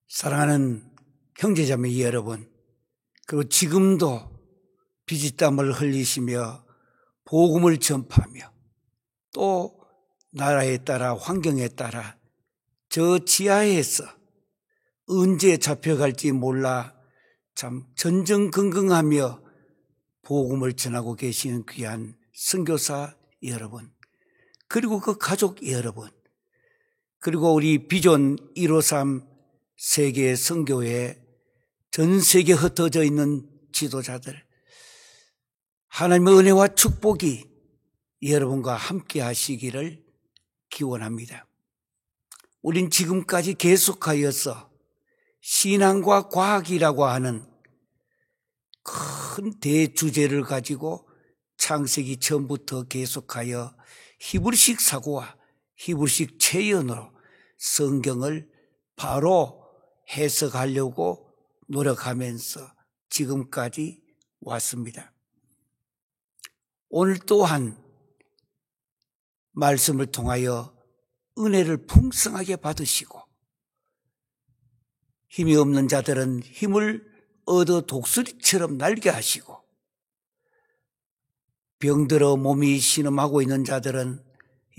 사랑하는 형제자매 여러분, 그리고 지금도 피지땀을 흘리시며 복음을 전파하며 또 나라에 따라 환경에 따라 저 지하에서 언제 잡혀갈지 몰라 참 전전긍긍하며 복음을 전하고 계시는 귀한 선교사 여러분, 그리고 그 가족 여러분, 그리고 우리 비전 153 세계 선교회 전 세계에 흩어져 있는 지도자들, 하나님의 은혜와 축복이 여러분과 함께 하시기를 기원합니다. 우린 지금까지 계속하여서 신앙과 과학이라고 하는 큰 대주제를 가지고 창세기 처음부터 계속하여 히브리식 사고와 히브리식 체연으로 성경을 바로 해석하려고 노력하면서 지금까지 왔습니다. 오늘 또한 말씀을 통하여 은혜를 풍성하게 받으시고 힘이 없는 자들은 힘을 얻어 독수리처럼 날게 하시고 병들어 몸이 신음하고 있는 자들은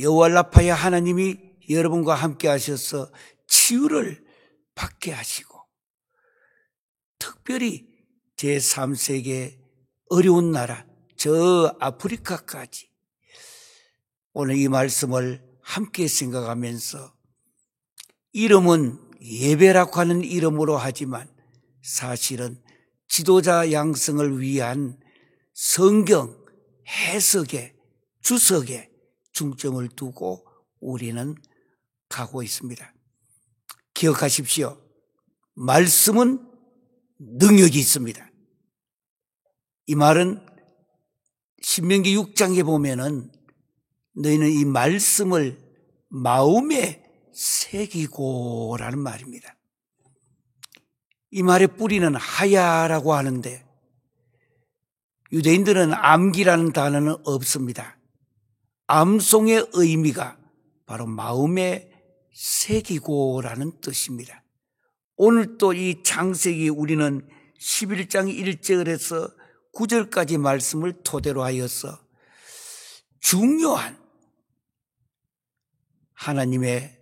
여호와 라파의 하나님이 여러분과 함께 하셔서 치유를 받게 하시고, 특별히 제3세계 어려운 나라 저 아프리카까지 오늘 이 말씀을 함께 생각하면서, 이름은 예배라고 하는 이름으로 하지만 사실은 지도자 양성을 위한 성경 해석의 주석에 중점을 두고 우리는 가고 있습니다. 기억하십시오. 말씀은 능력이 있습니다. 이 말은 신명기 6장에 보면은 너희는 이 말씀을 마음에 새기고 라는 말입니다. 이 말의 뿌리는 하야라고 하는데 유대인들은 암기라는 단어는 없습니다. 암송의 의미가 바로 마음에 새기고라는 뜻입니다. 오늘 또 이 창세기 우리는 11장 1절에서 9절까지 말씀을 토대로 하여서 중요한 하나님의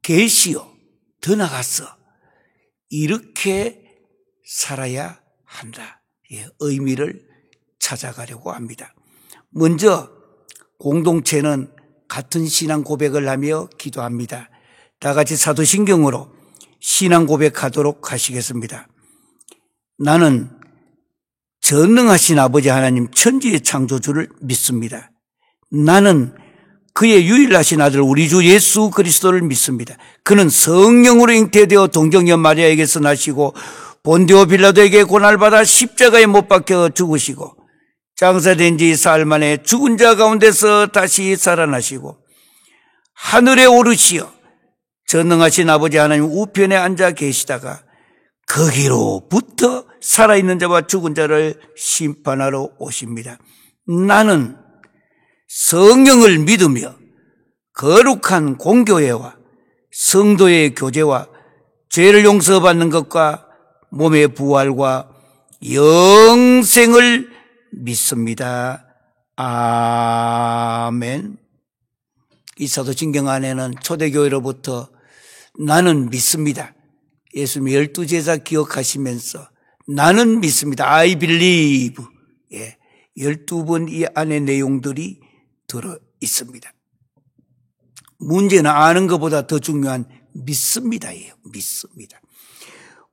계시요, 더 나아가서 이렇게 살아야 한다, 의미를 찾아가려고 합니다. 먼저 공동체는 같은 신앙 고백을 하며 기도합니다. 다 같이 사도신경으로 신앙 고백하도록 하시겠습니다. 나는 전능하신 아버지 하나님 천지의 창조주를 믿습니다. 나는 그의 유일하신 아들 우리 주 예수 그리스도를 믿습니다. 그는 성령으로 잉태되어 동정녀 마리아에게서 나시고 본디오 빌라도에게 고난받아 십자가에 못 박혀 죽으시고 장사된 지 사흘 만에 죽은 자 가운데서 다시 살아나시고 하늘에 오르시어 전능하신 아버지 하나님 우편에 앉아 계시다가 거기로부터 살아있는 자와 죽은 자를 심판하러 오십니다. 나는 성령을 믿으며 거룩한 공교회와 성도의 교제와 죄를 용서받는 것과 몸의 부활과 영생을 믿습니다. 아멘. 이 사도신경 안에는 초대교회로부터 나는 믿습니다, 예수님 12제자 기억하시면서 나는 믿습니다, I believe, 12번 이 안에 내용들이 들어 있습니다. 문제는 아는 것보다 더 중요한 믿습니다예요. 믿습니다.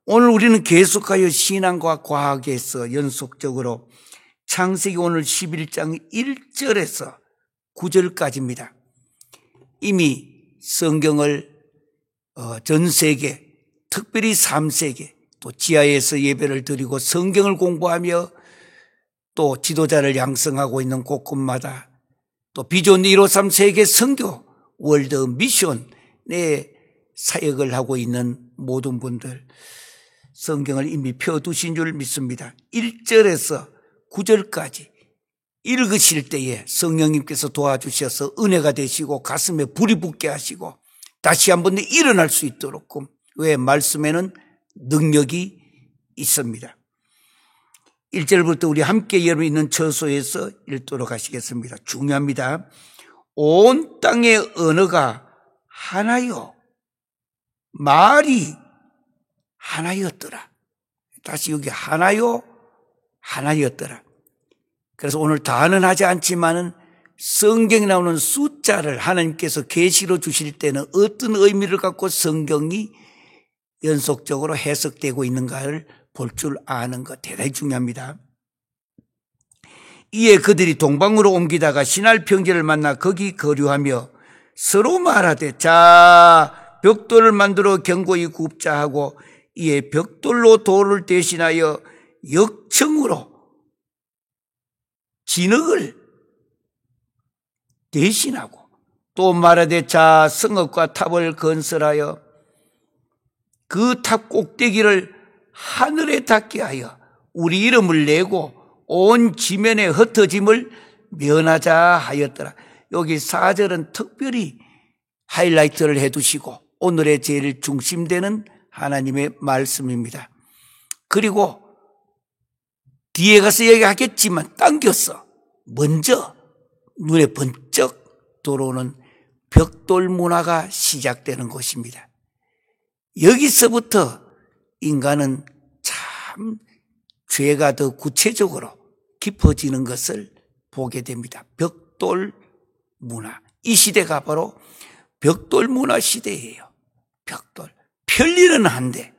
오늘 우리는 계속하여 신앙과 과학에서 연속적으로 창세기 오늘 11장 1절에서 9절까지입니다. 이미 성경을 전 세계, 특별히 3세계, 또 지하에서 예배를 드리고 성경을 공부하며 또 지도자를 양성하고 있는 곳곳마다 또 비전 153 세계 선교 월드 미션의 사역을 하고 있는 모든 분들 성경을 이미 펴두신 줄 믿습니다. 1절에서 9절까지 읽으실 때에 성령님께서 도와주셔서 은혜가 되시고 가슴에 불이 붙게 하시고 다시 한번 일어날 수 있도록 왜 말씀에는 능력이 있습니다. 1절부터 우리 함께 여러분 있는 처소에서 읽도록 하시겠습니다. 중요합니다. 온 땅의 언어가 하나요. 말이 하나였더라. 다시 여기 하나요. 하나였더라. 그래서 오늘 다는 하지 않지만은 성경에 나오는 숫자를 하나님께서 계시로 주실 때는 어떤 의미를 갖고 성경이 연속적으로 해석되고 있는가를 볼 줄 아는 것 대단히 중요합니다. 이에 그들이 동방으로 옮기다가 시날 평지를 만나 거기 거류하며 서로 말하되 자 벽돌을 만들어 견고히 굽자 하고 이에 벽돌로 돌을 대신하여 역청으로 진흙을 대신하고 또 말하되 자 성읍과 탑을 건설하여 그 탑 꼭대기를 하늘에 닿게 하여 우리 이름을 내고 온 지면의 흩어짐을 면하자 하였더라. 여기 4절은 특별히 하이라이트를 해두시고 오늘의 제일 중심되는 하나님의 말씀입니다. 그리고 뒤에 가서 얘기하겠지만 당겼어. 먼저 눈에 번쩍 들어오는 벽돌 문화가 시작되는 것입니다. 여기서부터 인간은 참 죄가 더 구체적으로 깊어지는 것을 보게 됩니다. 벽돌 문화. 이 시대가 바로 벽돌 문화 시대예요. 벽돌. 편리는 한데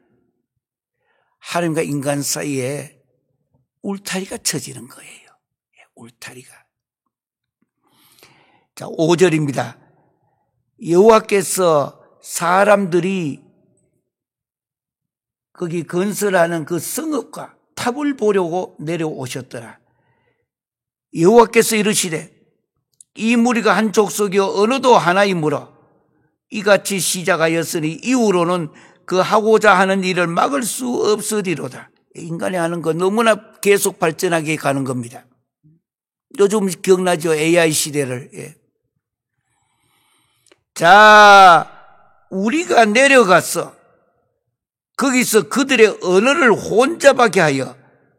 하나님과 인간 사이에 울타리가 쳐지는 거예요. 울타리가. 자, 5절입니다. 여호와께서 사람들이 거기 건설하는 그 성읍과 탑을 보려고 내려오셨더라. 여호와께서 이르시되 이 무리가 한 족속이요 언어도 하나이므로 이같이 시작하였으니 이후로는 그 하고자 하는 일을 막을 수 없으리로다. 인간이 하는 거 너무나 계속 발전하게 가는 겁니다. 요즘 기억나죠? AI 시대를. 자, 우리가 내려가서 거기서 그들의 언어를 혼잡하게 하여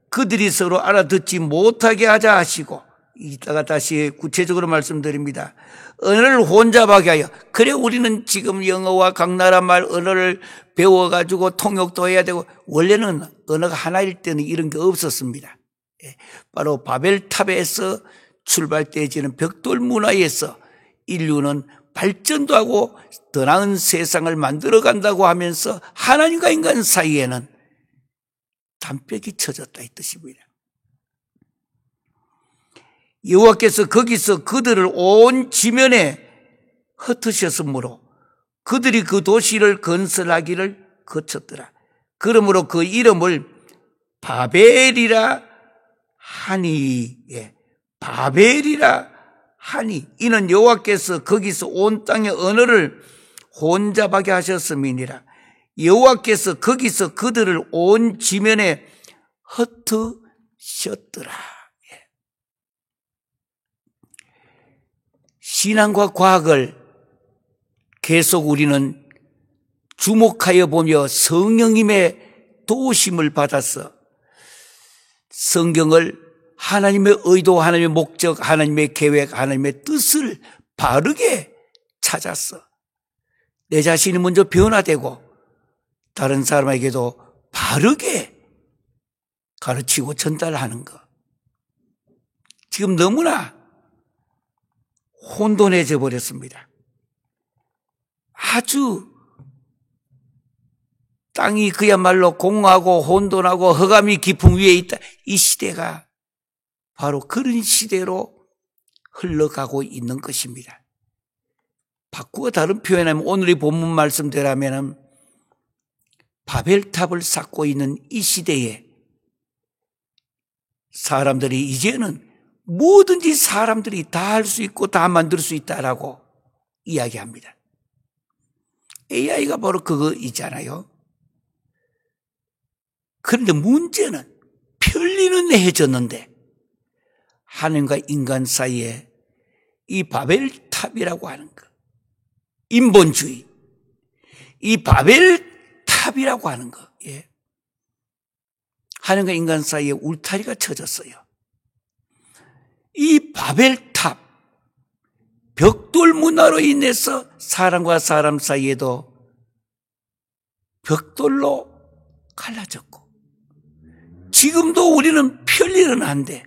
그들이 서로 알아듣지 못하게 하자 하시고 이따가 다시 구체적으로 말씀드립니다. 언어를 혼잡하게 하여 그래 우리는 지금 영어와 각 나라 말 언어를 배워가지고 통역도 해야 되고 원래는 언어가 하나일 때는 이런 게 없었습니다. 바로 바벨탑에서 출발되어지는 벽돌 문화에서 인류는 발전도 하고 더 나은 세상을 만들어간다고 하면서 하나님과 인간 사이에는 담벽이 쳐졌다 이 뜻입니다. 여호와께서 거기서 그들을 온 지면에 흩으셨으므로 그들이 그 도시를 건설하기를 거쳤더라. 그러므로 그 이름을 바벨이라 하니. 바벨이라 하니 이는 여호와께서 거기서 온 땅의 언어를 혼잡하게 하셨음이니라. 여호와께서 거기서 그들을 온 지면에 흩으셨더라. 신앙과 과학을 계속 우리는 주목하여 보며 성령님의 도우심을 받아서 성경을 하나님의 의도, 하나님의 목적, 하나님의 계획, 하나님의 뜻을 바르게 찾았어. 내 자신이 먼저 변화되고 다른 사람에게도 바르게 가르치고 전달하는 것. 지금 너무나 혼돈해져 버렸습니다. 아주 땅이 그야말로 공허하고 혼돈하고 흑암이 깊음 위에 있다. 이 시대가 바로 그런 시대로 흘러가고 있는 것입니다. 바꾸어 다른 표현하면 오늘의 본문 말씀대로라면 바벨탑을 쌓고 있는 이 시대에 사람들이 이제는 뭐든지 사람들이 다 할 수 있고 다 만들 수 있다라고 이야기합니다. AI가 바로 그거이잖아요. 그런데 문제는 편리는 해졌는데 하나님과 인간 사이에 이 바벨탑이라고 하는 것, 인본주의, 이 바벨탑이라고 하는 것, 예. 하나님과 인간 사이에 울타리가 쳐졌어요. 이 바벨탑, 벽돌 문화로 인해서 사람과 사람 사이에도 벽돌로 갈라졌고, 지금도 우리는 편리는 한데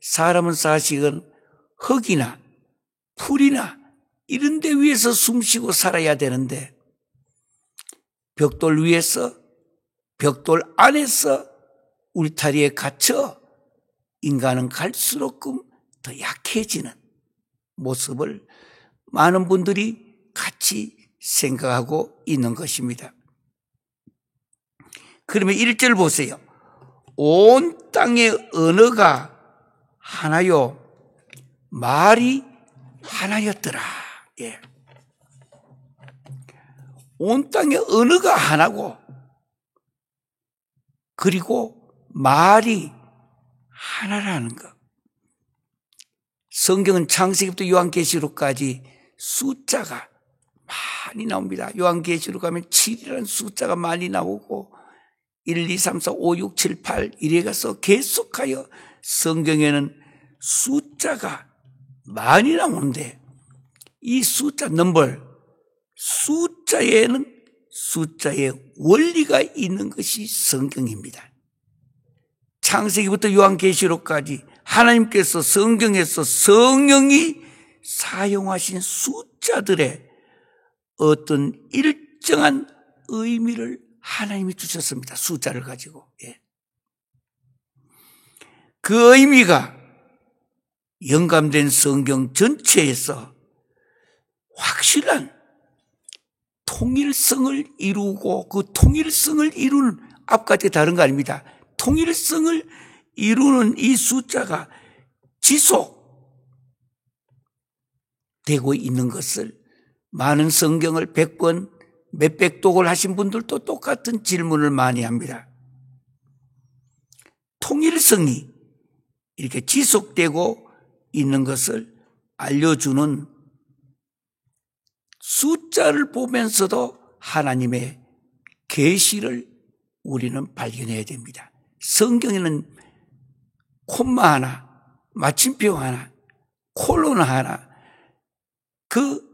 사람은 사실은 흙이나 풀이나 이런 데 위에서 숨쉬고 살아야 되는데 벽돌 위에서, 벽돌 안에서 울타리에 갇혀 인간은 갈수록 더 약해지는 모습을 많은 분들이 같이 생각하고 있는 것입니다. 그러면 1절 보세요. 온 땅의 언어가 하나요, 말이 하나였더라. 예. 온 땅의 언어가 하나고, 그리고 말이 하나라는 것. 성경은 창세기부터 요한계시록까지 숫자가 많이 나옵니다. 요한계시록 가면 7이라는 숫자가 많이 나오고 1, 2, 3, 4, 5, 6, 7, 8 이래 가서 계속하여 성경에는 숫자가 많이 나오는데 이 숫자 넘버, 숫자에는 숫자의 원리가 있는 것이 성경입니다. 창세기부터 요한계시록까지 하나님께서 성경에서 성령이 사용하신 숫자들의 어떤 일정한 의미를 하나님이 주셨습니다. 숫자를 가지고. 예. 그 의미가 영감된 성경 전체에서 확실한 통일성을 이루고 그 통일성을 이루는 앞까지 다른 거 아닙니다. 통일성을 이루는 이 숫자가 지속되고 있는 것을 많은 성경을 100권, 몇백 독을 하신 분들도 똑같은 질문을 많이 합니다. 통일성이 이렇게 지속되고 있는 것을 알려주는 숫자를 보면서도 하나님의 계시를 우리는 발견해야 됩니다. 성경에는 콤마 하나, 마침표 하나, 콜론 하나, 그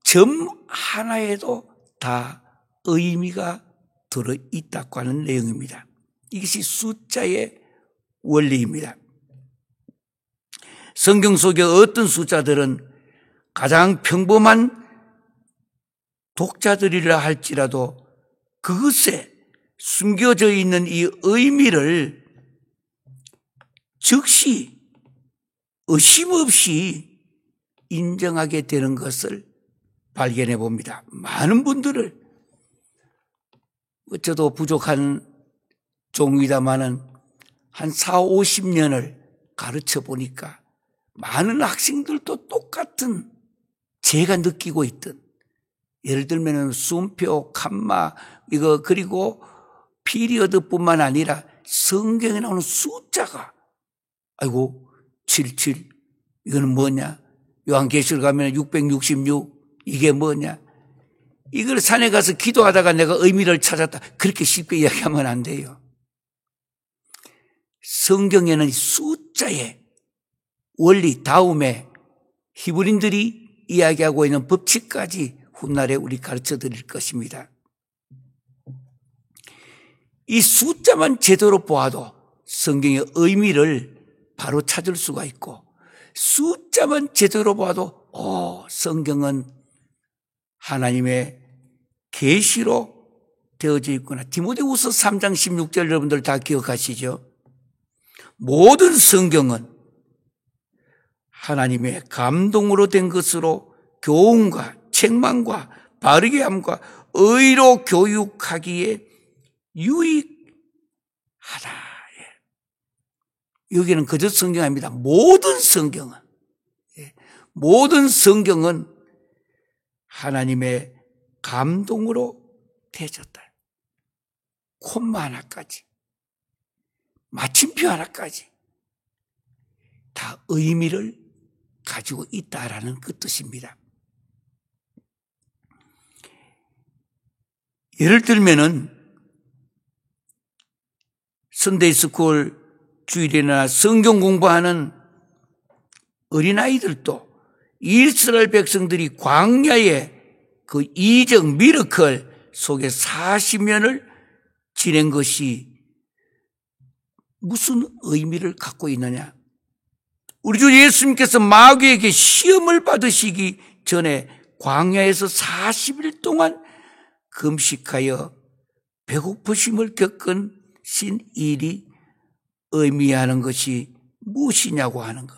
점 하나에도 다 의미가 들어있다고 하는 내용입니다. 이것이 숫자의 원리입니다. 성경 속의 어떤 숫자들은 가장 평범한 독자들이라 할지라도 그것에 숨겨져 있는 이 의미를 즉시 의심 없이 인정하게 되는 것을 발견해 봅니다. 많은 분들을, 저도 부족한 종이다마는 한 4, 50년을 가르쳐 보니까 많은 학생들도 똑같은 제가 느끼고 있던, 예를 들면 숨표, 칸마, 이거 그리고 피리어드뿐만 아니라 성경에 나오는 숫자가 아이고 77 이거는 뭐냐, 요한계시록 가면 666 이게 뭐냐, 이걸 산에 가서 기도하다가 내가 의미를 찾았다 그렇게 쉽게 이야기하면 안 돼요. 성경에는 숫자의 원리 다음에 히브리인들이 이야기하고 있는 법칙까지 훗날에 우리 가르쳐 드릴 것입니다. 이 숫자만 제대로 보아도 성경의 의미를 바로 찾을 수가 있고, 숫자만 제대로 봐도 성경은 하나님의 계시로 되어져 있구나. 디모데후서 3장 16절 여러분들 다 기억하시죠? 모든 성경은 하나님의 감동으로 된 것으로 교훈과 책망과 바르게 함과 의로 교육하기에 유익하다. 여기는 그저 성경이 아닙니다. 모든 성경은 하나님의 감동으로 되어졌다. 콤마 하나까지, 마침표 하나까지 다 의미를 가지고 있다라는 그 뜻입니다. 예를 들면은 선데이스쿨 주일이나 성경 공부하는 어린아이들도 이스라엘 백성들이 광야의 그 이적 미러클 속에 40년을 지낸 것이 무슨 의미를 갖고 있느냐? 우리 주 예수님께서 마귀에게 시험을 받으시기 전에 광야에서 40일 동안 금식하여 배고프심을 겪은 신 일이 의미하는 것이 무엇이냐고 하는 것.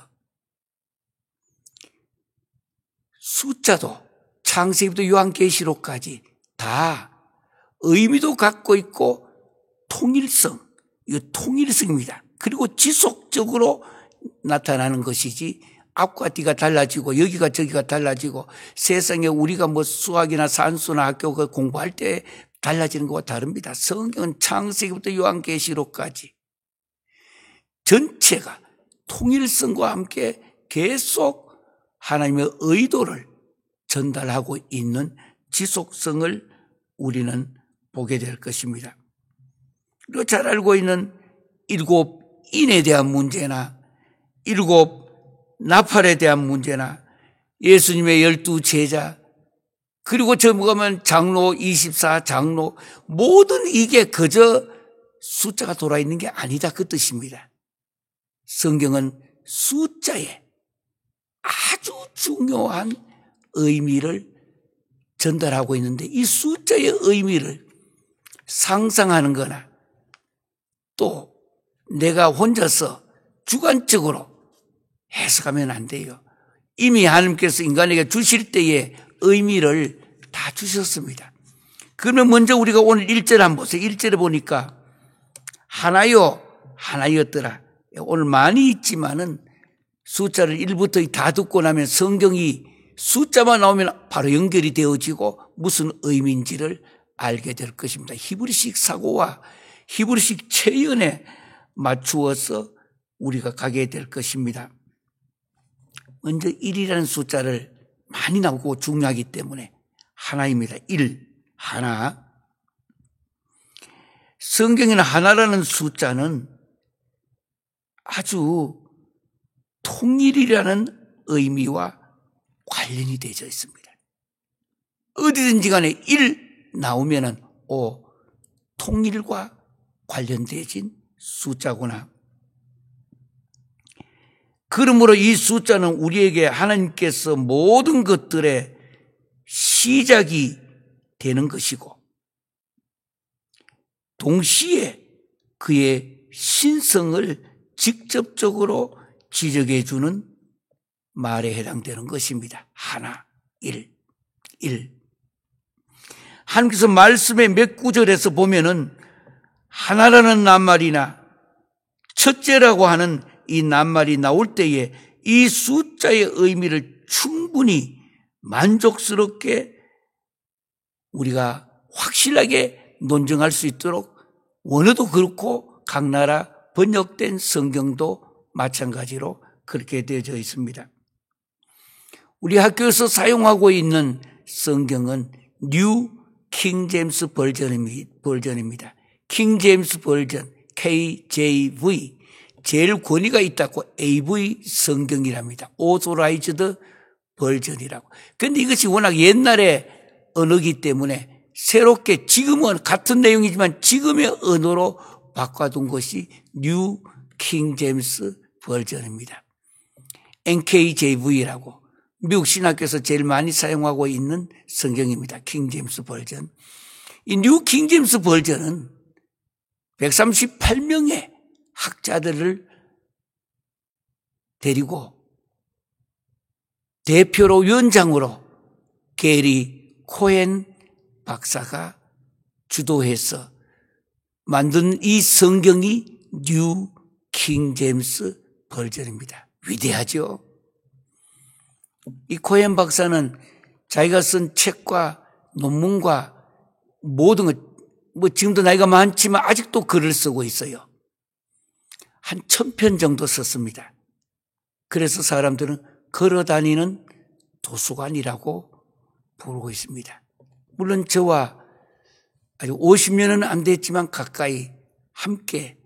숫자도 창세기부터 요한계시록까지 다 의미도 갖고 있고 통일성, 이거 통일성입니다. 그리고 지속적으로 나타나는 것이지 앞과 뒤가 달라지고 여기가 저기가 달라지고 세상에 우리가 뭐 수학이나 산수나 학교 공부할 때 달라지는 것과 다릅니다. 성경은 창세기부터 요한계시록까지 전체가 통일성과 함께 계속 하나님의 의도를 전달하고 있는 지속성을 우리는 보게 될 것입니다. 그리고 잘 알고 있는 일곱 인에 대한 문제나 일곱 나팔에 대한 문제나 예수님의 12제자 그리고 저보면 장로 24 장로 모든 이게 그저 숫자가 돌아있는 게 아니다 그 뜻입니다. 성경은 숫자에 아주 중요한 의미를 전달하고 있는데 이 숫자의 의미를 상상하는 거나 또 내가 혼자서 주관적으로 해석하면 안 돼요. 이미 하나님께서 인간에게 주실 때의 의미를 다 주셨습니다. 그러면 먼저 우리가 오늘 1절 한번 보세요. 1절에 보니까 하나요 하나였더라. 오늘 많이 있지만은 숫자를 1부터 다 듣고 나면 성경이 숫자만 나오면 바로 연결이 되어지고 무슨 의미인지를 알게 될 것입니다. 히브리식 사고와 히브리식 체연에 맞추어서 우리가 가게 될 것입니다. 먼저 1이라는 숫자를 많이 나오고 중요하기 때문에 하나입니다. 1, 하나. 성경에는 하나라는 숫자는 아주 통일이라는 의미와 관련이 되어 있습니다. 어디든지 간에 1 나오면은 통일과 관련되어진 숫자구나. 그러므로 이 숫자는 우리에게 하나님께서 모든 것들의 시작이 되는 것이고 동시에 그의 신성을 직접적으로 지적해 주는 말에 해당되는 것입니다. 하나, 1. 하나님께서 말씀의 몇 구절에서 보면은 하나라는 낱말이나 첫째라고 하는 이 낱말이 나올 때에 이 숫자의 의미를 충분히 만족스럽게 우리가 확실하게 논증할 수 있도록 원어도 그렇고 각 나라 번역된 성경도 마찬가지로 그렇게 되어져 있습니다. 우리 학교에서 사용하고 있는 성경은 뉴 킹 제임스 버전입니다. 킹 제임스 버전 KJV 제일 권위가 있다고 AV 성경이랍니다. Authorized 버전이라고. 그런데 이것이 워낙 옛날의 언어이기 때문에 새롭게 지금은 같은 내용이지만 지금의 언어로 바꿔둔 것이 뉴 킹 제임스 버전입니다. NKJV라고 미국 신학교에서 제일 많이 사용하고 있는 성경입니다. 킹 제임스 버전. 이 뉴 킹 제임스 버전은 138명의 학자들을 데리고 대표로 위원장으로 게리 코헨 박사가 주도해서 만든 이 성경이 뉴 킹 제임스 버전입니다. 위대하죠? 이 코엔 박사는 자기가 쓴 책과 논문과 모든 것, 지금도 나이가 많지만 아직도 글을 쓰고 있어요. 한 1000편 정도 썼습니다. 그래서 사람들은 걸어다니는 도서관이라고 부르고 있습니다. 물론 저와 아직 50년은 안 됐지만 가까이 함께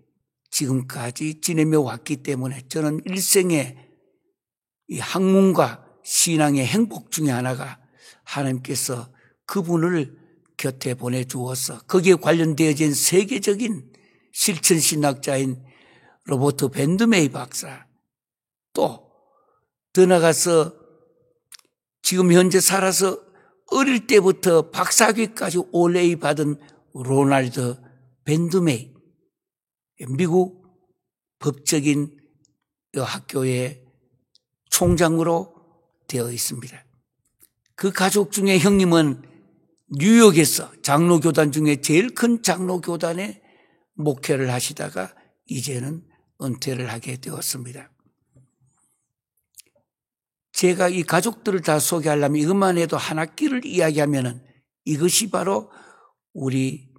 지금까지 지내며 왔기 때문에 저는 일생의 이 학문과 신앙의 행복 중에 하나가 하나님께서 그분을 곁에 보내주어서 거기에 관련되어진 세계적인 실천신학자인 로버트 밴드메이 박사, 또 더 나가서 지금 현재 살아서 어릴 때부터 박사학위까지 올레이 받은 로널드 밴드메이, 미국 법적인 학교의 총장으로 되어 있습니다. 그 가족 중에 형님은 뉴욕에서 장로교단 중에 제일 큰 장로교단에 목회를 하시다가 이제는 은퇴를 하게 되었습니다. 제가 이 가족들을 다 소개하려면 이것만 해도 한 학기를 이야기하면 이것이 바로 우리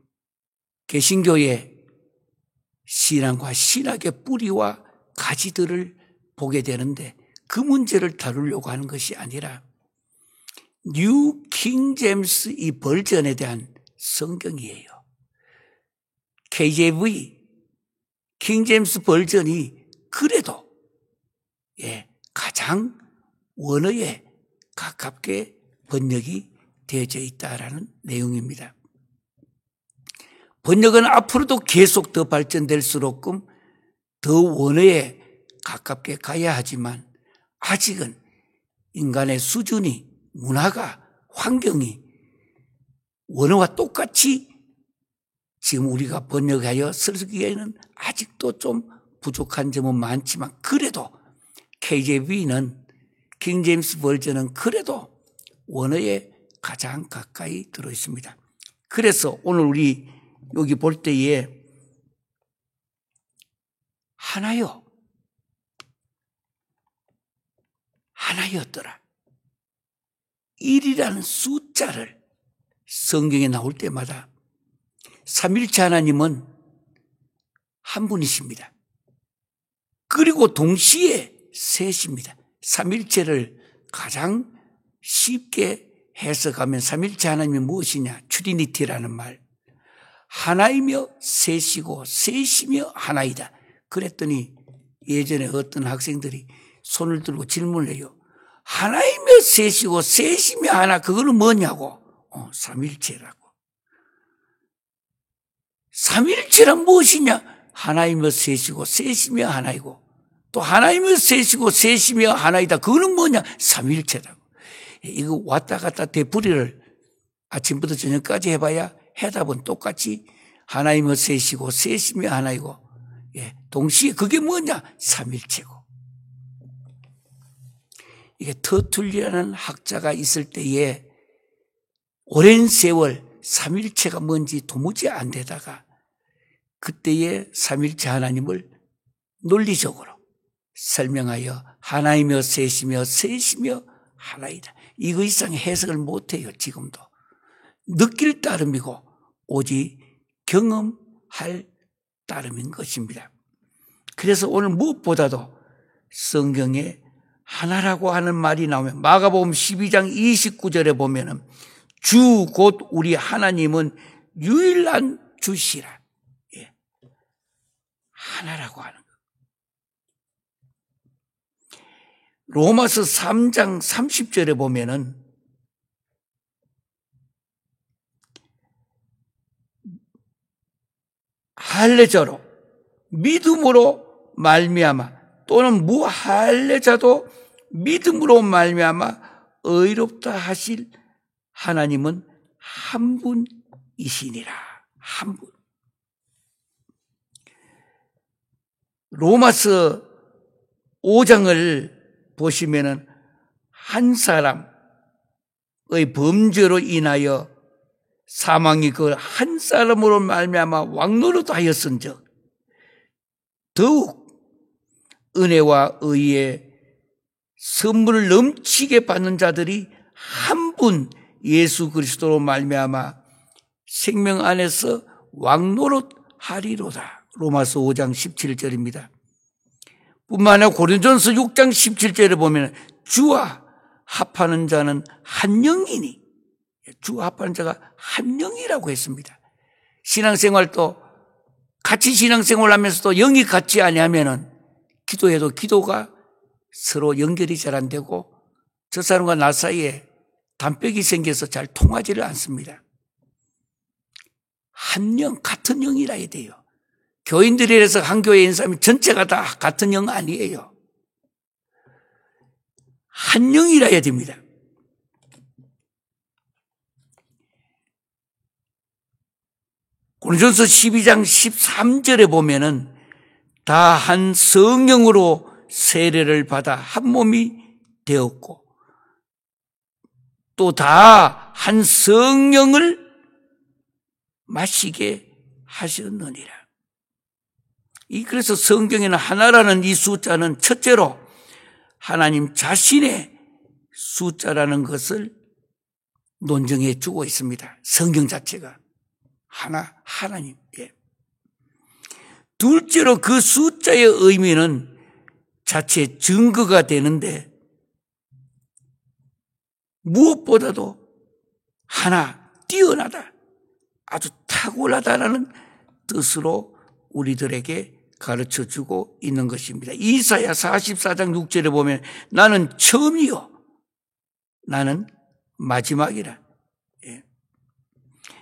개신교의 신앙과 신학의 뿌리와 가지들을 보게 되는데 그 문제를 다루려고 하는 것이 아니라 뉴 킹 제임스 이 버전에 대한 성경이에요. KJV 킹 제임스 버전이 그래도 가장 원어에 가깝게 번역이 되어져 있다라는 내용입니다. 번역은 앞으로도 계속 더 발전될수록 더 원어에 가깝게 가야 하지만 아직은 인간의 수준이, 문화가, 환경이 원어와 똑같이 지금 우리가 번역하여 쓰기에는 아직도 좀 부족한 점은 많지만 그래도 KJV는 킹 제임스 버전은 그래도 원어에 가장 가까이 들어 있습니다. 그래서 오늘 우리 여기 볼 때에 하나였더라. 일이라는 숫자를 성경에 나올 때마다 삼일체 하나님은 한 분이십니다. 그리고 동시에 셋입니다. 삼일체를 가장 쉽게 해석하면 삼일체 하나님이 무엇이냐? 트리니티라는 말. 하나이며 셋이고 셋이며 하나이다. 그랬더니 예전에 어떤 학생들이 손을 들고 질문을 해요. 하나이며 셋이고 셋이며 하나, 그거는 뭐냐고. 삼일체라고. 삼일체란 무엇이냐? 하나이며 셋이고 셋이며 하나이고 또 하나이며 셋이고 셋이며 하나이다. 그거는 뭐냐? 삼일체라고. 이거 왔다 갔다 되풀이를 아침부터 저녁까지 해봐야 해답은 똑같이 하나이며 셋이고 셋이며 하나이고 동시에 그게 뭐냐? 삼일체고. 이게 터툴리라는 학자가 있을 때에 오랜 세월 삼일체가 뭔지 도무지 안 되다가 그때의 삼일체 하나님을 논리적으로 설명하여 하나이며 셋이며 셋이며 하나이다. 이거 이상 해석을 못해요. 지금도. 느낄 따름이고 오직 경험할 따름인 것입니다. 그래서 오늘 무엇보다도 성경에 하나라고 하는 말이 나오면 마가복음 12장 29절에 보면은 주 곧 우리 하나님은 유일한 주시라. 하나라고 하는 것. 로마서 3장 30절에 보면은 할례자로 믿음으로 말미암아 또는 무할례자도 믿음으로 말미암아 의롭다 하실 하나님은 한 분이시니라. 한 분. 로마서 5장을 보시면은 한 사람의 범죄로 인하여 사망이 그 한 사람으로 말미암아 왕노릇 하였은즉 더욱 은혜와 의의 선물을 넘치게 받는 자들이 한 분 예수 그리스도로 말미암아 생명 안에서 왕노릇하리로다. 로마서 5장 17절입니다. 뿐만 아니라 고린도전서 6장 17절에 보면 주와 합하는 자는 한 영이니, 주와 합하는 자가 한 영이라고 했습니다. 신앙생활도 같이 신앙생활을 하면서도 영이 같지 아니하면은 기도해도 기도가 서로 연결이 잘 안 되고 저 사람과 나 사이에 담벽이 생겨서 잘 통하지를 않습니다. 한 영, 같은 영이라 해야 돼요. 교인들이라서 한 교회에 있는 사람이 전체가 다 같은 영 아니에요. 한 영이라 해야 됩니다. 고린도전서 12장 13절에 보면은 다 한 성령으로 세례를 받아 한 몸이 되었고 또 다 한 성령을 마시게 하셨느니라. 그래서 성경에는 하나라는 이 숫자는 첫째로 하나님 자신의 숫자라는 것을 논증해 주고 있습니다. 성경 자체가 하나님. 둘째로 그 숫자의 의미는 자체 증거가 되는데 무엇보다도 뛰어나다, 아주 탁월하다라는 뜻으로 우리들에게 가르쳐주고 있는 것입니다. 이사야 44장 6절에 보면 나는 처음이요 나는 마지막이라.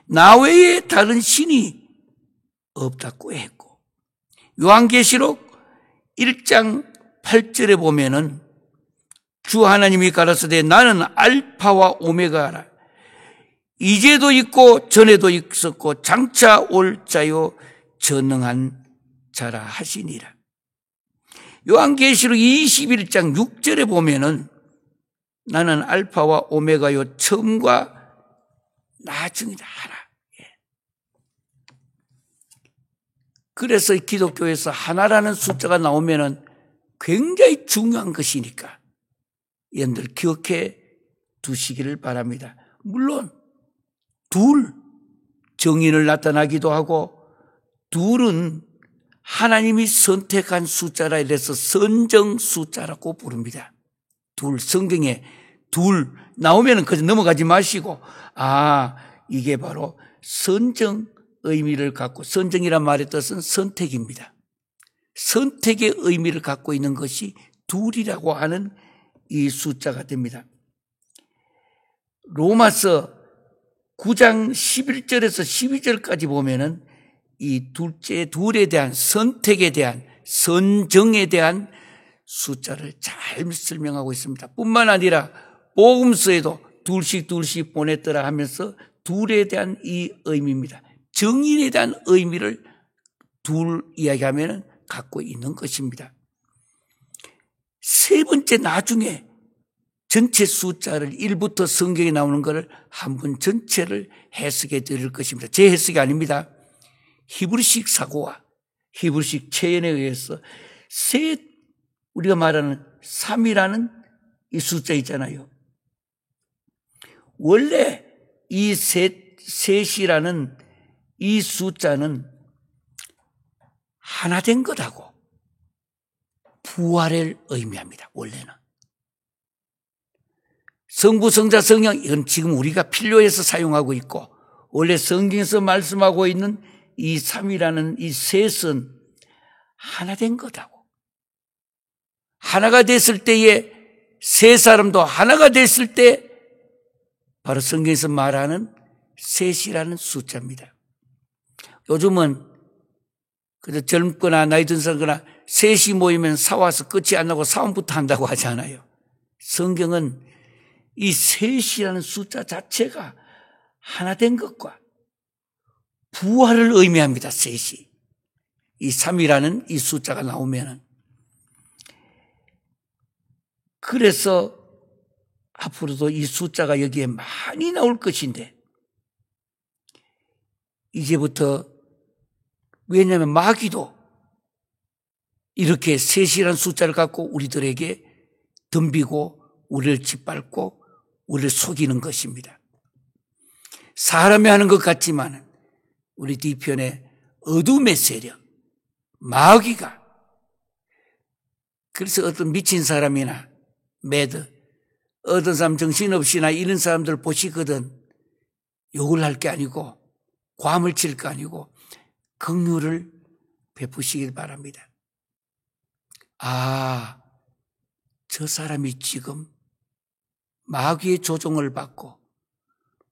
나 외에 다른 신이 없다고 했고, 요한계시록 1장 8절에 보면은 주 하나님이 가라사대 나는 알파와 오메가라. 이제도 있고 전에도 있었고 장차 올 자요 전능한 자라 하시니라. 요한계시록 21장 6절에 보면은 나는 알파와 오메가요 처음과 나중이다 하라. 그래서 기독교에서 하나라는 숫자가 나오면은 굉장히 중요한 것이니까 여러분들 기억해 두시기를 바랍니다. 물론 정인을 나타나기도 하고 둘은 하나님이 선택한 숫자라 이래서 선정 숫자라고 부릅니다. 성경에 나오면은 그저 넘어가지 마시고 이게 바로 선정 의미를 갖고, 선정이란 말의 뜻은 선택입니다. 선택의 의미를 갖고 있는 것이 둘이라고 하는 이 숫자가 됩니다. 로마서 9장 11절에서 12절까지 보면은 이 둘에 대한 선택에 대한 선정에 대한 숫자를 잘 설명하고 있습니다. 뿐만 아니라 복음서에도 둘씩 보냈더라 하면서 둘에 대한 이 의미입니다. 정인에 대한 의미를 둘 이야기하면 갖고 있는 것입니다. 세 번째 나중에 전체 숫자를 1부터 성경에 나오는 것을 한번 전체를 해석해 드릴 것입니다. 제 해석이 아닙니다. 히브리식 사고와 히브리식 체연에 의해서 우리가 말하는 3이라는 이 숫자 있잖아요. 원래 이 셋이라는 이 숫자는 하나 된 것하고 부활을 의미합니다. 원래는. 성부, 성자, 성령 이건 지금 우리가 필요해서 사용하고 있고 원래 성경에서 말씀하고 있는 이 3이라는 이 셋은 하나 된 것하고 하나가 됐을 때에 세 사람도 하나가 됐을 때 바로 성경에서 말하는 셋이라는 숫자입니다. 요즘은 그저 젊거나 나이 든 사람거나 셋이 모이면 사와서 끝이 안 나고 싸움부터 한다고 하지 않아요. 성경은 이 셋이라는 숫자 자체가 하나 된 것과 부활을 의미합니다. 셋이. 이 3이라는 이 숫자가 나오면은. 그래서 앞으로도 이 숫자가 여기에 많이 나올 것인데 이제부터 왜냐하면 마귀도 이렇게 셋이라는 숫자를 갖고 우리들에게 덤비고 우리를 짓밟고 우리를 속이는 것입니다. 사람이 하는 것 같지만 우리 뒤편에 어둠의 세력, 마귀가, 그래서 어떤 미친 사람이나 매드, 어떤 사람 정신없이나 이런 사람들 보시거든 욕을 할 게 아니고 괌을 칠 거 아니고 긍휼을 베푸시길 바랍니다. 아, 저 사람이 지금 마귀의 조종을 받고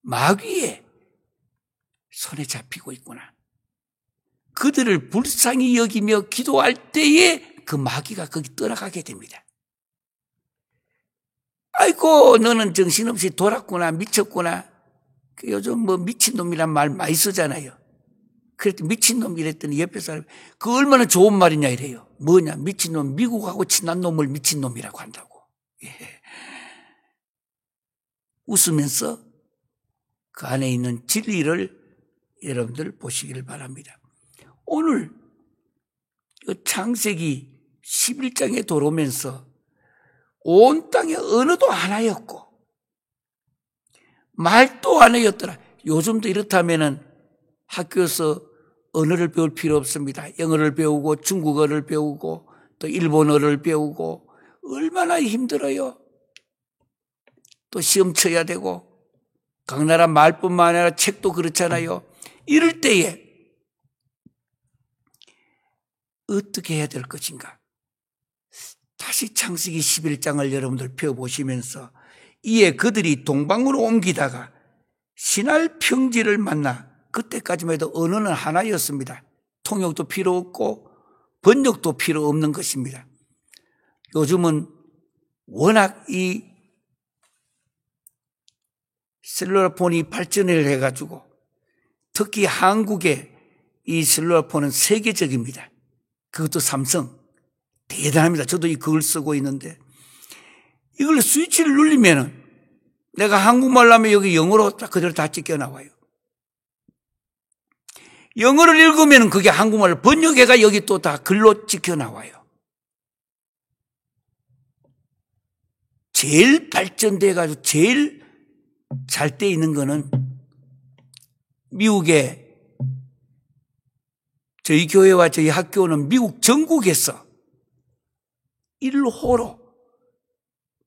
마귀의 손에 잡히고 있구나. 그들을 불쌍히 여기며 기도할 때에 그 마귀가 거기 떠나가게 됩니다. 아이고 너는 정신없이 돌았구나, 미쳤구나. 요즘 뭐 미친놈이란 말 많이 쓰잖아요. 그랬더니 미친놈 이랬더니 옆에 사람이 그 얼마나 좋은 말이냐 이래요. 뭐냐, 미친놈, 미국하고 친한 놈을 미친놈이라고 한다고. 예. 웃으면서 그 안에 있는 진리를 여러분들 보시기를 바랍니다. 오늘 창세기 11장에 돌아오면서 온 땅의 언어도 하나였고 말도 하나였더라. 요즘도 이렇다면은 학교에서 언어를 배울 필요 없습니다. 영어를 배우고 중국어를 배우고 또 일본어를 배우고 얼마나 힘들어요. 또 시험 쳐야 되고 각 나라 말뿐만 아니라 책도 그렇잖아요. 이럴 때에 어떻게 해야 될 것인가? 다시 창세기 11장을 여러분들 펴보시면서 이에 그들이 동방으로 옮기다가 시날 평지를 만나 그때까지만 해도 언어는 하나였습니다. 통역도 필요 없고 번역도 필요 없는 것입니다. 요즘은 워낙 이 셀룰라폰이 발전을 해가지고 특히 한국의 이 셀룰라폰은 세계적입니다. 그것도 삼성. 대단합니다. 저도 그걸 쓰고 있는데 이걸 스위치를 누르면은 내가 한국말로 하면 여기 영어로 딱 그대로 다 찍혀 나와요. 영어를 읽으면 그게 한국말로 번역해가 여기 또 다 글로 찍혀 나와요. 제일 발전돼가지고 제일 잘 돼 있는 거는 미국의 저희 교회와 저희 학교는 미국 전국에서 1호로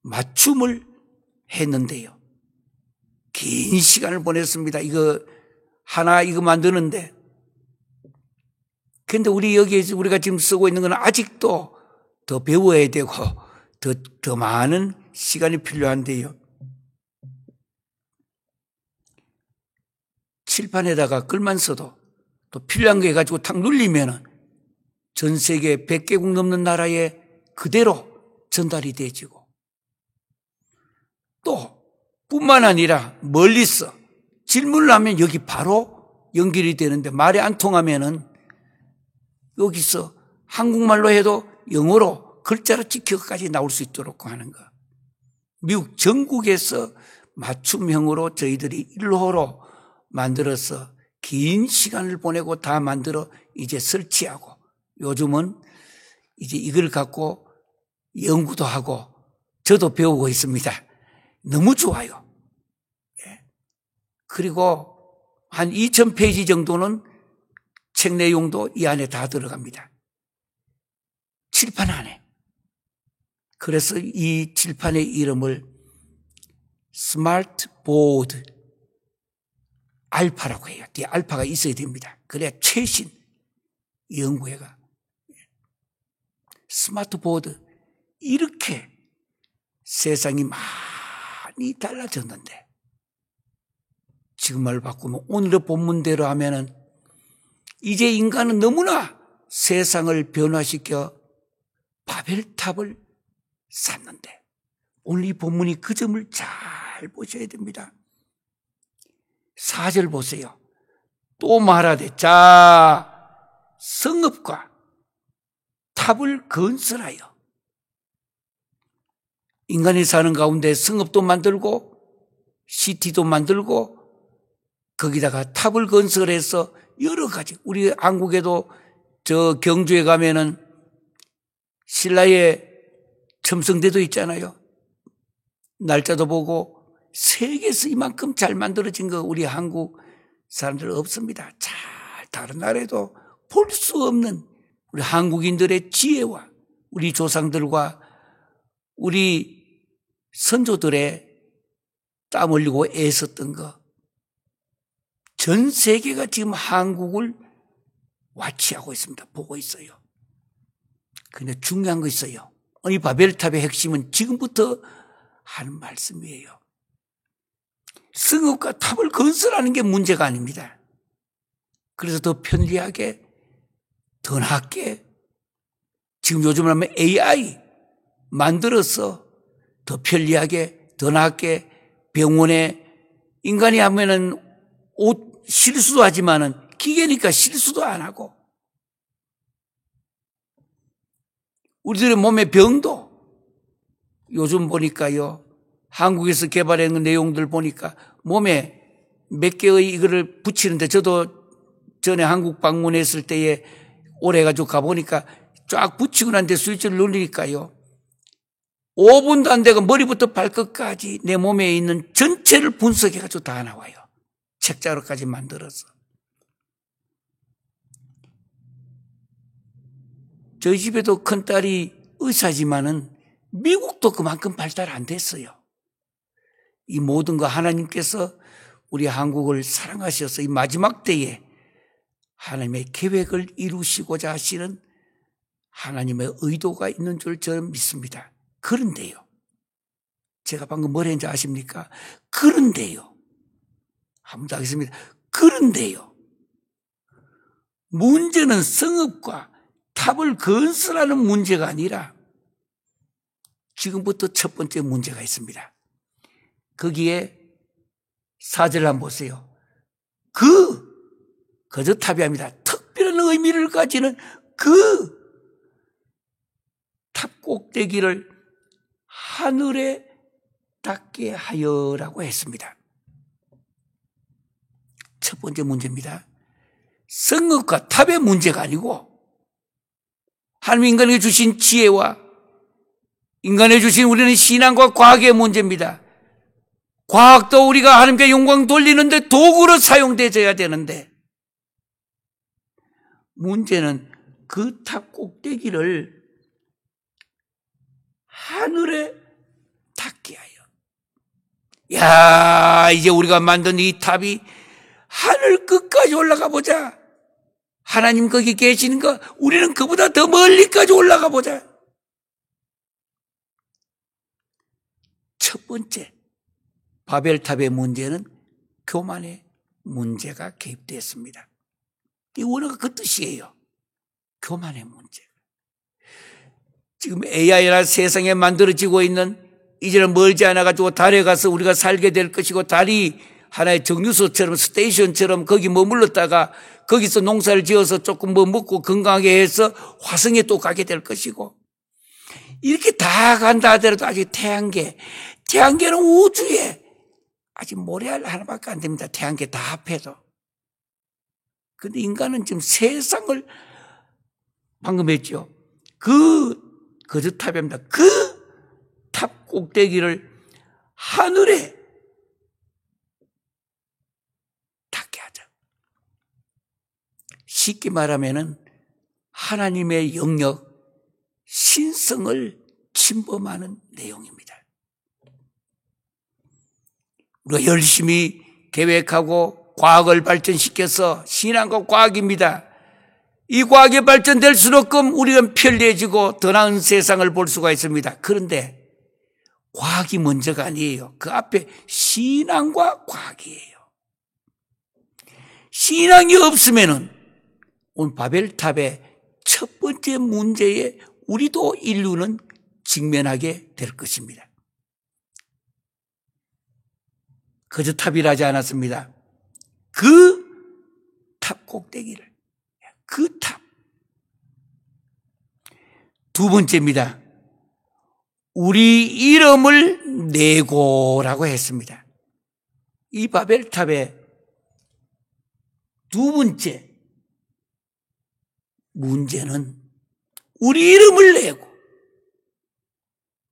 맞춤을 했는데요. 긴 시간을 보냈습니다. 이거 만드는데. 그런데 우리가 지금 쓰고 있는 건 아직도 더 배워야 되고 더 많은 시간이 필요한데요. 칠판에다가 글만 써도 또 필요한 거 해가지고 탁 눌리면은 전 세계 100개국 넘는 나라에 그대로 전달이 되지고 또 뿐만 아니라 멀리서 질문을 하면 여기 바로 연결이 되는데 말이 안 통하면은 여기서 한국말로 해도 영어로 글자로 찍혀까지 나올 수 있도록 하는 거. 미국 전국에서 맞춤형으로 저희들이 1호로 만들어서 긴 시간을 보내고 다 만들어 이제 설치하고 요즘은 이제 이걸 갖고 연구도 하고 저도 배우고 있습니다. 너무 좋아요. 그리고 한 2000페이지 정도는 책 내용도 이 안에 다 들어갑니다. 칠판 안에. 그래서 이 칠판의 이름을 스마트 보드 알파라고 해요. 뒤에 알파가 있어야 됩니다. 그래야 최신 연구회가. 스마트 보드. 이렇게 세상이 많이 달라졌는데 지금 말 바꾸면 오늘의 본문대로 하면은 이제 인간은 너무나 세상을 변화시켜 바벨탑을 쌓는데 오늘 이 본문이 그 점을 잘 보셔야 됩니다. 4절 보세요. 또 말하되 자 성읍과 탑을 건설하여 인간이 사는 가운데 성읍도 만들고 시티도 만들고 거기다가 탑을 건설해서 여러 가지 우리 한국에도 저 경주에 가면은 신라의 첨성대도 있잖아요. 날짜도 보고 세계에서 이만큼 잘 만들어진 거 우리 한국 사람들 없습니다. 잘 다른 나라에도 볼 수 없는 우리 한국인들의 지혜와 우리 조상들과 우리 선조들의 땀 흘리고 애썼던 거. 전 세계가 지금 한국을 와치하고 있습니다. 보고 있어요. 근데 중요한 거 있어요. 이 바벨탑의 핵심은 지금부터 하는 말씀이에요. 성읍과 탑을 건설하는 게 문제가 아닙니다. 그래서 더 편리하게, 더 낫게, 지금 요즘 하면 AI 만들어서 더 편리하게, 더 낫게 병원에 인간이 하면은 옷 실수도 하지만은 기계니까 실수도 안 하고 우리들의 몸의 병도 요즘 보니까요, 한국에서 개발한 내용들 보니까 몸에 몇 개의 이거를 붙이는데 저도 전에 한국 방문했을 때에 오래 가지고 가보니까 쫙 붙이고 난 뒤에 스위치를 누르니까요, 5분도 안 되고 머리부터 발끝까지 내 몸에 있는 전체를 분석해가지고 다 나와요. 책자로까지 만들어서. 저희 집에도 큰딸이 의사지만은 미국도 그만큼 발달 안 됐어요. 이 모든 거 하나님께서 우리 한국을 사랑하셔서 이 마지막 때에 하나님의 계획을 이루시고자 하시는 하나님의 의도가 있는 줄 저는 믿습니다. 그런데요, 제가 방금 뭘 했는지 아십니까? 그런데요, 한번 더 하겠습니다. 그런데요, 문제는 성읍과 탑을 건설하는 문제가 아니라 지금부터 첫 번째 문제가 있습니다. 거기에 4절 한번 보세요. 그저 탑이 아닙니다. 특별한 의미를 가지는 그 탑 꼭대기를 하늘에 닿게 하여라고 했습니다. 첫 번째 문제입니다. 성읍과 탑의 문제가 아니고 하나님 인간에게 주신 지혜와 인간에게 주신 우리는 신앙과 과학의 문제입니다. 과학도 우리가 하나님께 영광 돌리는데 도구로 사용되어야 되는데 문제는 그 탑 꼭대기를 하늘에 닿게 하여. 야, 이제 우리가 만든 이 탑이 하늘 끝까지 올라가 보자. 하나님 거기 계시는 거 우리는 그보다 더 멀리까지 올라가 보자. 첫 번째, 바벨탑의 문제는 교만의 문제가 개입됐습니다. 이 원어가 그 뜻이에요. 교만의 문제. 지금 AI나 세상에 만들어지고 있는, 이제는 멀지 않아 가지고 달에 가서 우리가 살게 될 것이고, 달이 하나의 정류소처럼 스테이션처럼 거기 머물렀다가 거기서 농사를 지어서 조금 뭐 먹고 건강하게 해서 화성에 또 가게 될 것이고, 이렇게 다 간다 하더라도 아직 태양계는 우주에 아직 모래알 하나밖에 안 됩니다. 태양계 다 합해도. 근데 인간은 지금 세상을 방금 했죠. 거저탑입니다. 그 탑 꼭대기를 하늘에 닿게 하자. 쉽게 말하면은 하나님의 영역, 신성을 침범하는 내용입니다. 우리가 열심히 계획하고 과학을 발전시켜서, 신앙과 과학입니다. 이 과학이 발전될수록 우리는 편리해지고 더 나은 세상을 볼 수가 있습니다. 그런데 과학이 먼저가 아니에요. 그 앞에 신앙과 과학이에요. 신앙이 없으면은 오늘 바벨탑의 첫 번째 문제에 우리도 인류는 직면하게 될 것입니다. 그저 탑이라지 않았습니다. 그 탑 꼭대기를, 그 탑. 두 번째입니다. 우리 이름을 내고라고 했습니다. 이 바벨탑의 두 번째 문제는 우리 이름을 내고,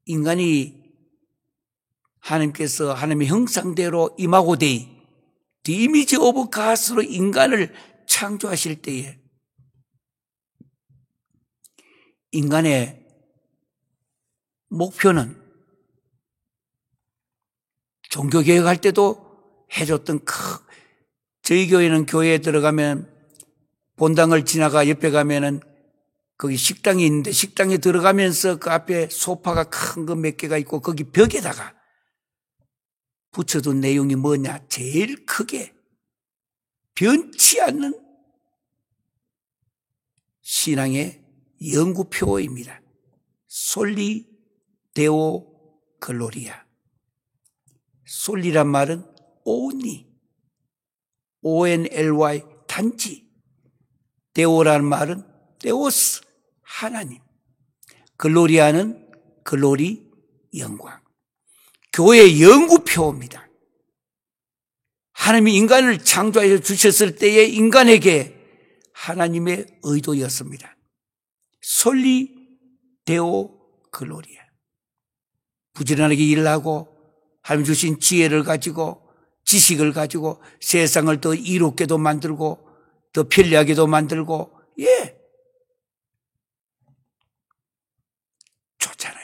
인간이 하나님께서 하나님의 형상대로 임하고 데이, The image of God으로 인간을 창조하실 때에 인간의 목표는 종교개혁할 때도 해줬던 저희 교회는 교회에 들어가면 본당을 지나가 옆에 가면은 거기 식당이 있는데 식당에 들어가면서 그 앞에 소파가 큰 거 몇 개가 있고 거기 벽에다가 붙여둔 내용이 뭐냐? 제일 크게 변치 않는 신앙의 연구표어입니다. 솔리 데오 글로리아. 솔리란 말은 only, only, 단지. 데오라는 말은 데오스, 하나님. 글로리아는 글로리, 영광. 교회의 연구표입니다. 하나님이 인간을 창조하여 주셨을 때에 인간에게 하나님의 의도였습니다. 솔리 데오 글로리아. 부지런하게 일하고 하나님 주신 지혜를 가지고 지식을 가지고 세상을 더 이롭게도 만들고 더 편리하게도 만들고 좋잖아요.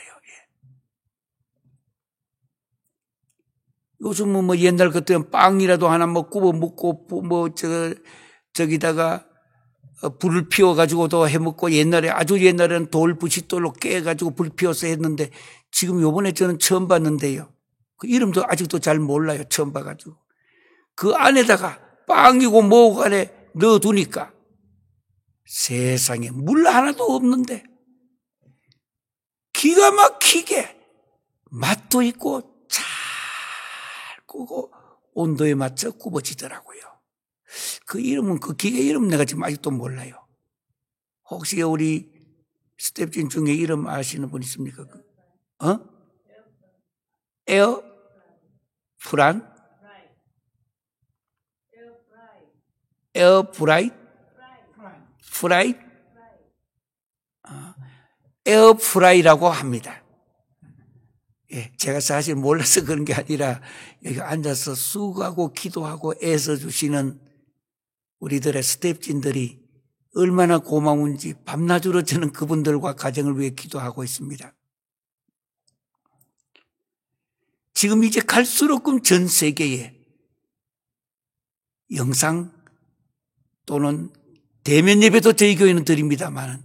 요즘은 뭐 옛날 같으면 빵이라도 하나 뭐 구워 먹고 저기다가 불을 피워가지고도 해먹고 아주 옛날에는 돌 부싯돌로 깨가지고 불 피워서 했는데 지금 요번에 저는 처음 봤는데요. 그 이름도 아직도 잘 몰라요. 처음 봐가지고. 그 안에다가 빵이고 뭐고 안에 넣어두니까 세상에 물 하나도 없는데 기가 막히게 맛도 있고 잘 구고 온도에 맞춰 굽어지더라고요. 그 이름은 그 기계 이름 내가 지금 아직도 몰라요. 혹시 우리 스텝진 중에 이름 아시는 분 있습니까? 에어 프란? 에어 프라이? 프라이? 에어 프라이라고 합니다. 제가 사실 몰라서 그런 게 아니라 여기 앉아서 수고하고 기도하고 애써주시는 우리들의 스텝진들이 얼마나 고마운지 밤낮으로 저는 그분들과 가정을 위해 기도하고 있습니다. 지금 이제 갈수록 전 세계에 영상 또는 대면 예배도 저희 교회는 드립니다만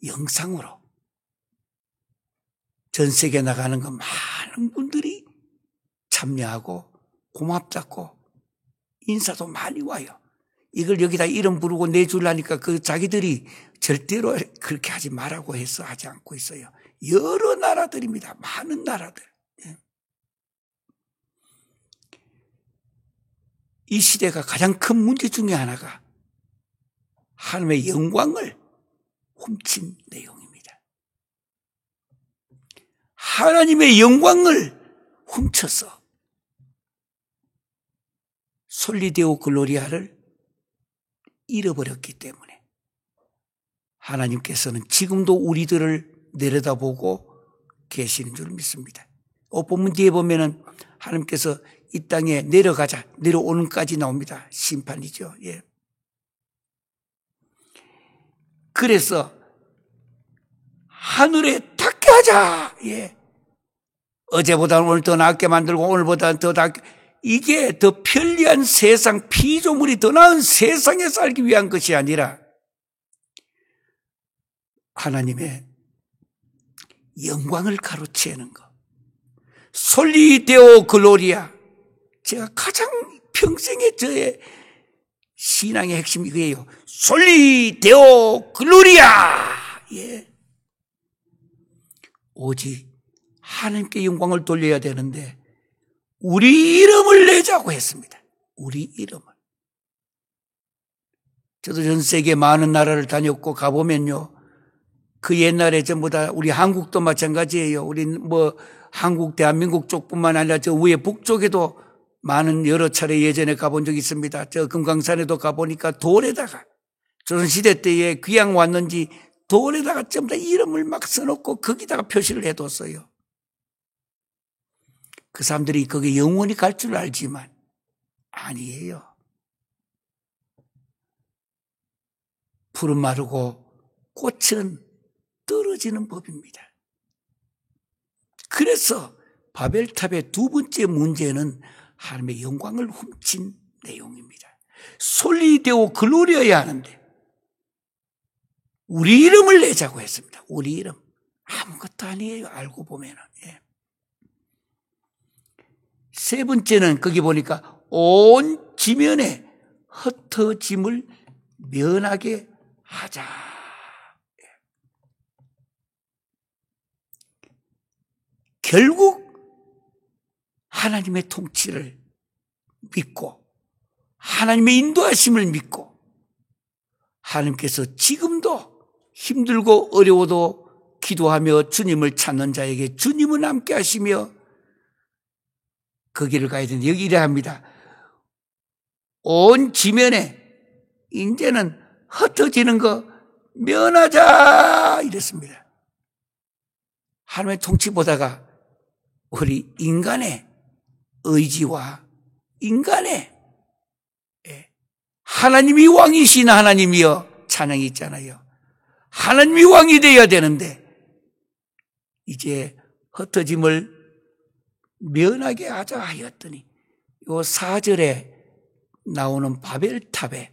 영상으로 전 세계에 나가는 거 많은 분들이 참여하고 고맙다고 인사도 많이 와요. 이걸 여기다 이름 부르고 내주려니까 자기들이 절대로 그렇게 하지 말라고 해서 하지 않고 있어요. 여러 나라들입니다. 많은 나라들. 이 시대가 가장 큰 문제 중에 하나가 하나님의 영광을 훔친 내용입니다. 하나님의 영광을 훔쳐서 솔리데오 글로리아를 잃어버렸기 때문에 하나님께서는 지금도 우리들을 내려다보고 계시는 줄 믿습니다. 본문 뒤에 보면은 하나님께서 이 땅에 내려가자, 내려오는까지 나옵니다. 심판이죠. 그래서 하늘에 닿게 하자. 어제보다는 오늘 더 낫게 만들고 오늘보다는 더 낫게. 이게 더 편리한 세상, 피조물이 더 나은 세상에 살기 위한 것이 아니라 하나님의 영광을 가로채는 것. 솔리데오 글로리아. 제가 가장 평생의 저의 신앙의 핵심이 그게요. 솔리데오 글로리아. 오직 하나님께 영광을 돌려야 되는데 우리 이름을 내자고 했습니다. 우리 이름을. 저도 전 세계 많은 나라를 다녔고 가보면요. 그 옛날에 전부 다 우리 한국도 마찬가지예요. 우리 한국, 대한민국 쪽뿐만 아니라 저 위에 북쪽에도 많은 여러 차례 예전에 가본 적이 있습니다. 저 금강산에도 가보니까 돌에다가 조선시대 때에 귀양 왔는지 돌에다가 전부 다 이름을 막 써놓고 거기다가 표시를 해뒀어요. 그 사람들이 거기에 영원히 갈 줄 알지만 아니에요. 풀은 마르고 꽃은 떨어지는 법입니다. 그래서 바벨탑의 두 번째 문제는 하나님의 영광을 훔친 내용입니다. 솔리되고 글로리여야 하는데 우리 이름을 내자고 했습니다. 우리 이름. 아무것도 아니에요. 알고 보면은. 예. 세 번째는 거기 보니까 온 지면에 흩어짐을 면하게 하자. 결국 하나님의 통치를 믿고 하나님의 인도하심을 믿고 하나님께서 지금도 힘들고 어려워도 기도하며 주님을 찾는 자에게 주님은 함께 하시며 그 길을 가야 되는데 여기 이래 합니다. 온 지면에 이제는 흩어지는 거 면하자 이랬습니다. 하나님의 통치 보다가 우리 인간의 의지와 인간의 하나님이 왕이신 하나님이여 찬양이 있잖아요. 하나님이 왕이 되어야 되는데 이제 흩어짐을 면하게 하자 하였더니 요 4절에 나오는 바벨탑의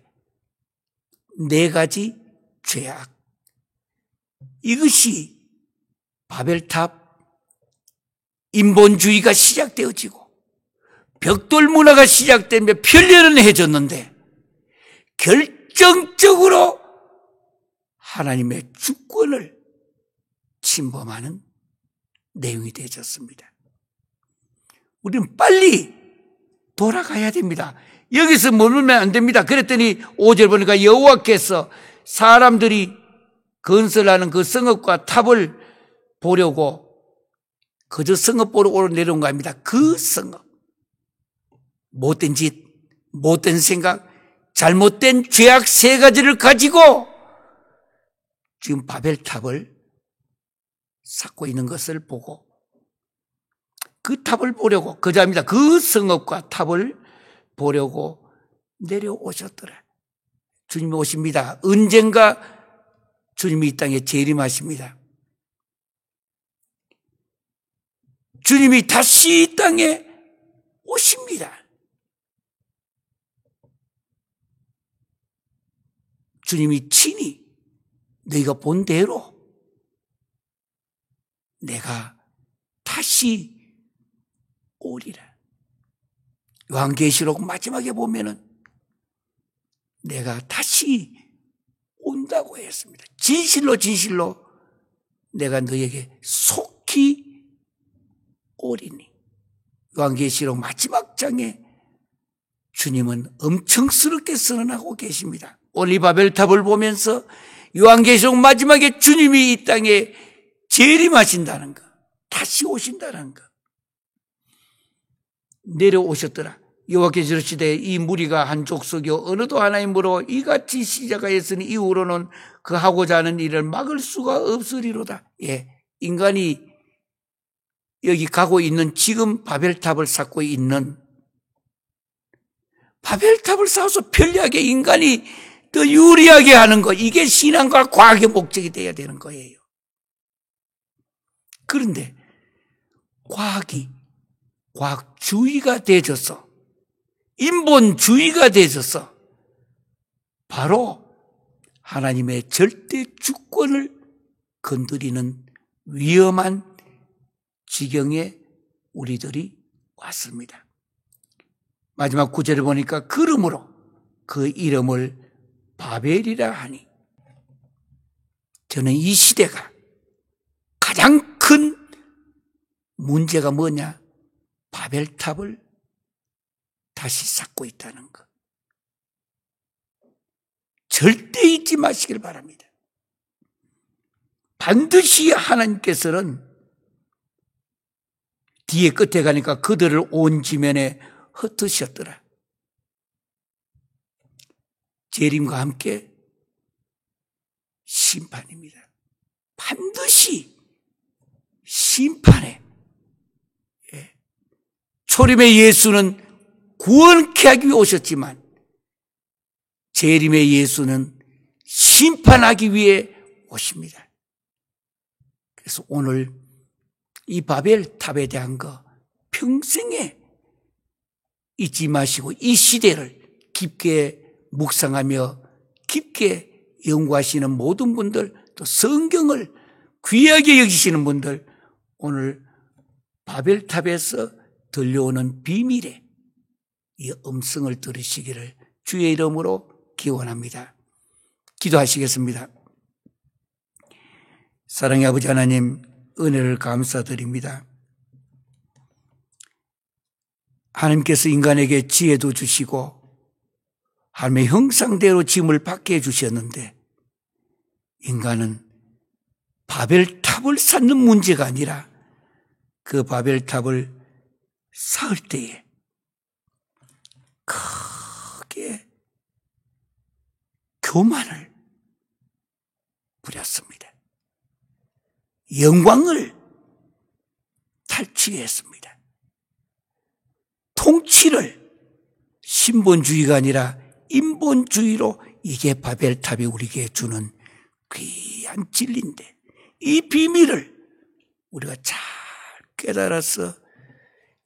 4가지 죄악, 이것이 바벨탑 인본주의가 시작되어지고 벽돌 문화가 시작되며 편리는 해졌는데 결정적으로 하나님의 주권을 침범하는 내용이 되어졌습니다. 우리는 빨리 돌아가야 됩니다. 여기서 머물면 안 됩니다. 그랬더니 5절 보니까 여호와께서 사람들이 건설하는 그 성읍과 탑을 보려고 그저 성읍 보러 내려온 거 아닙니다. 그 성읍. 못된 짓, 못된 생각, 잘못된 죄악 3가지를 가지고 지금 바벨탑을 쌓고 있는 것을 보고 그 탑을 보려고 그자입니다. 그 성읍과 탑을 보려고 내려오셨더라. 주님이 오십니다. 언젠가 주님이 이 땅에 재림하십니다. 주님이 다시 이 땅에 오십니다. 주님이 친히 너희가 본 대로 내가 다시 오리라. 요한계시록 마지막에 보면은 내가 다시 온다고 했습니다. 진실로 진실로 내가 너에게 속히 오리니. 요한계시록 마지막 장에 주님은 엄청스럽게 선언하고 계십니다. 오늘 바벨탑을 보면서 요한계시록 마지막에 주님이 이 땅에 재림하신다는 것, 다시 오신다는 것. 내려오셨더라. 여호와께서 이르시되 이 무리가 한 족속이요 어느도 하나의 무로 이같이 시작하였으니 이후로는 그 하고자 하는 일을 막을 수가 없으리로다. 예, 인간이 여기 가고 있는 지금 바벨탑을 쌓고 있는 바벨탑을 쌓아서 편리하게 인간이 더 유리하게 하는 것, 이게 신앙과 과학의 목적이 되어야 되는 거예요. 그런데 과학주의가 되어서 인본주의가 되어서 바로 하나님의 절대 주권을 건드리는 위험한 지경에 우리들이 왔습니다. 마지막 9절을 보니까 그러므로 그 이름을 바벨이라 하니, 저는 이 시대가 가장 큰 문제가 뭐냐? 바벨탑을 다시 쌓고 있다는 것. 절대 잊지 마시길 바랍니다. 반드시 하나님께서는 뒤에 끝에 가니까 그들을 온 지면에 흩으셨더라. 재림과 함께 심판입니다. 반드시 심판해. 초림의 예수는 구원케 하기 위해 오셨지만 재림의 예수는 심판하기 위해 오십니다. 그래서 오늘 이 바벨탑에 대한 거 평생에 잊지 마시고 이 시대를 깊게 묵상하며 깊게 연구하시는 모든 분들, 또 성경을 귀하게 여기시는 분들, 오늘 바벨탑에서 들려오는 비밀의 이 음성을 들으시기를 주의 이름으로 기원합니다. 기도하시겠습니다. 사랑의 아버지 하나님, 은혜를 감사드립니다. 하나님께서 인간에게 지혜도 주시고 하나님의 형상대로 짐을 받게 해주셨는데 인간은 바벨탑을 쌓는 문제가 아니라 그 바벨탑을 쌓을 때에 크게 교만을 부렸습니다. 영광을 탈취했습니다. 통치를 신본주의가 아니라 인본주의로, 이게 바벨탑이 우리에게 주는 귀한 진리인데 이 비밀을 우리가 잘 깨달아서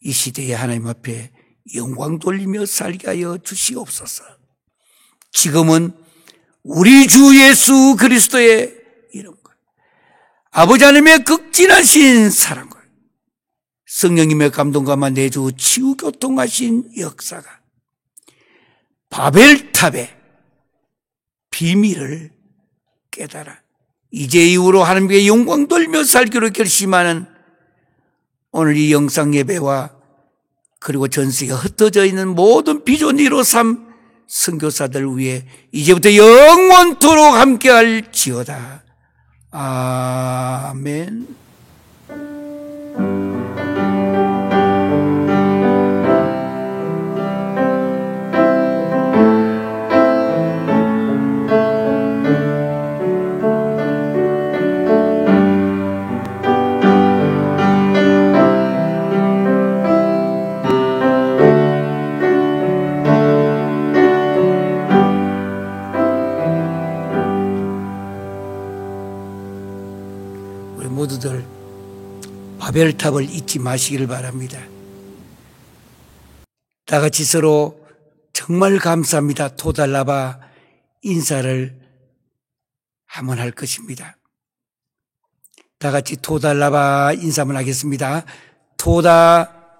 이 시대에 하나님 앞에 영광 돌리며 살게 하여 주시옵소서. 지금은 우리 주 예수 그리스도의 이름과 아버지 하나님의 극진하신 사랑과 성령님의 감동과 내주 치유교통하신 역사가 바벨탑의 비밀을 깨달아 이제 이후로 하나님께 영광 돌며 살기로 결심하는 오늘 이 영상 예배와 그리고 전 세계가 흩어져 있는 모든 비전 153 선교사들 위해 이제부터 영원토록 함께할지어다. 아멘. 모두들 바벨탑을 잊지 마시기를 바랍니다. 다 같이 서로 정말 감사합니다. 토달라바 인사를 한번 할 것입니다. 다 같이 토달라바 인사 한번 하겠습니다. 토달라바.